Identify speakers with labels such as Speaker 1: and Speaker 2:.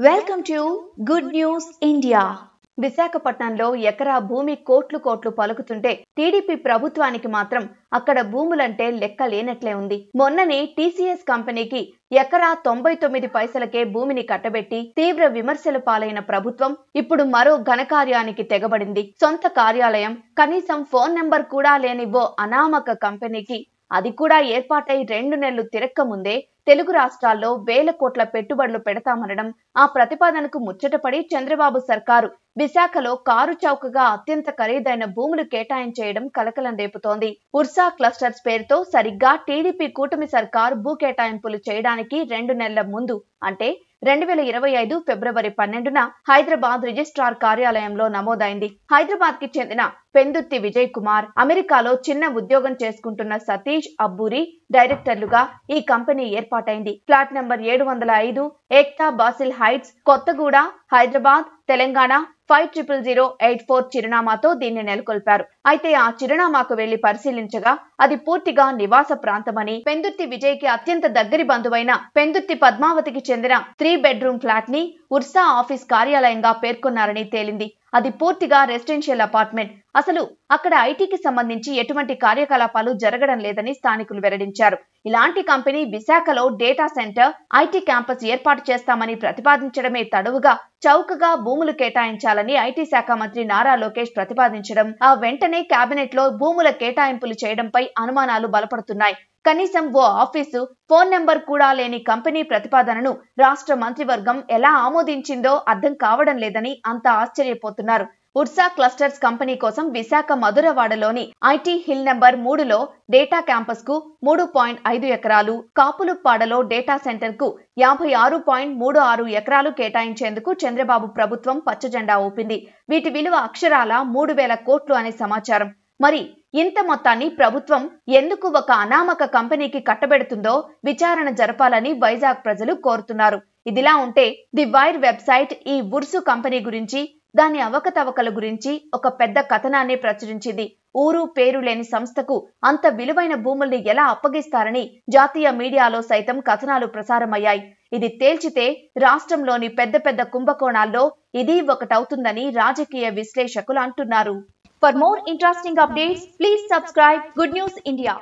Speaker 1: Welcome to good news India. విశాఖపట్నంలో ఎకరా భూమి కోట్లు పలుకుతుంటే టీడీపీ ప్రభుత్వానికి మాత్రం అక్కడ భూములంటే లెక్క లేనట్లే ఉంది. మొన్ననే టీసీఎస్ కంపెనీకి ఎకరా 99 పైసలకే భూమిని కట్టబెట్టి తీవ్ర విమర్శల పాలైన ప్రభుత్వం ఇప్పుడు మరో ఘనకార్యానికి తెగబడింది. సొంత కార్యాలయం, కనీసం ఫోన్ నెంబర్ కూడా లేని ఓ అనామక కంపెనీకి, అది కూడా ఏర్పాటై 2 నెలలు తిరక్క ముందే తెలుగు రాష్ట్రాల్లో వేల కోట్ల పెట్టుబడులు పెడతామనడం, ఆ ప్రతిపాదనకు ముచ్చటపడి చంద్రబాబు సర్కారు విశాఖలో కారు చౌకగా అత్యంత ఖరీదైన భూములు కేటాయించేయడం కలకలం రేపుతోంది. ఉర్సా క్లస్టర్స్ పేరుతో సరిగ్గా టీడీపీ కూటమి సర్కారు భూ కేటాయింపులు చేయడానికి 2 నెలల ముందు అంటే 2025 ఫిబ్రవరి 12న హైదరాబాద్ రిజిస్ట్రార్ కార్యాలయంలో నమోదైంది. హైదరాబాద్ కి చెందిన పెందుర్తి విజయ్ కుమార్, అమెరికాలో చిన్న ఉద్యోగం చేసుకుంటున్న సతీష్ అబ్బూరి డైరెక్టర్లుగా ఈ కంపెనీ ఏర్పాటైంది. Flat number 705 Ekta Basil Heights, Kothaguda, Hyderabad, Telangana 500084 చిరునామాతో దీన్ని నెలకొల్పారు. అయితే ఆ చిరునామాకు వెళ్లి పరిశీలించగా అది పూర్తిగా నివాస ప్రాంతమని, పెందుర్తి విజయ్ కి అత్యంత దగ్గరి బంధువైన పెందుర్తి పద్మావతికి చెందిన 3 బెడ్రూమ్ ఫ్లాట్ ని ఉర్సా ఆఫీస్ కార్యాలయంగా పేర్కొన్నారని తేలింది. అది పూర్తిగా రెసిడెన్షియల్ అపార్ట్మెంట్. అసలు అక్కడ ఐటీకి సంబంధించి ఎటువంటి కార్యకలాపాలు జరగడం లేదని స్థానికులు వెల్లడించారు. ఇలాంటి కంపెనీ విశాఖలో డేటా సెంటర్, ఐటీ క్యాంపస్ ఏర్పాటు చేస్తామని ప్రతిపాదించడమే తడవుగా చౌకగా భూములు కేటాయించాలని ఐటీ శాఖ మంత్రి నారా లోకేష్ ప్రతిపాదించడం, ఆ వెంటనే కేబినెట్ లో భూముల కేటాయింపులు చేయడంపై అనుమానాలు బలపడుతున్నాయి. కనీసం ఓ ఆఫీసు, ఫోన్ నెంబర్ కూడా లేని కంపెనీ ప్రతిపాదనను రాష్ట్ర మంత్రివర్గం ఎలా ఆమోదించిందో అర్థం కావడం లేదని అంతా ఆశ్చర్యపోతున్నారు. ఉర్సా క్లస్టర్స్ కంపెనీ కోసం విశాఖ మధురవాడలోని ఐటీ హిల్ నెంబర్ 3లో డేటా క్యాంపస్ కు 3.5 ఎకరాలు, కాపులుప్పాడలో డేటా సెంటర్ కు 56.36 ఎకరాలు కేటాయించేందుకు చంద్రబాబు ప్రభుత్వం పచ్చజెండా ఊపింది. వీటి విలువ అక్షరాల 3000 కోట్లు అనే సమాచారం. మరి ఇంత మొత్తాన్ని ప్రభుత్వం ఎందుకు ఒక అనామక కంపెనీకి కట్టబెడుతుందో విచారణ జరపాలని వైజాగ్ ప్రజలు కోరుతున్నారు. ఇదిలా ఉంటే ది వైర్ వెబ్సైట్ ఈ ఉర్సు కంపెనీ గురించి, దాని అవకతవకల గురించి ఒక పెద్ద కథనాన్ని ప్రచురించింది. ఊరు పేరు లేని సంస్థకు అంత విలువైన భూముల్ని ఎలా అప్పగిస్తారని జాతీయ మీడియాలో సైతం కథనాలు ప్రసారమయ్యాయి. ఇది తేల్చితే రాష్ట్రంలోని పెద్ద కుంభకోణాల్లో ఇది ఒకటవుతుందని రాజకీయ విశ్లేషకులు అంటున్నారు. For more interesting updates, please subscribe Good News India.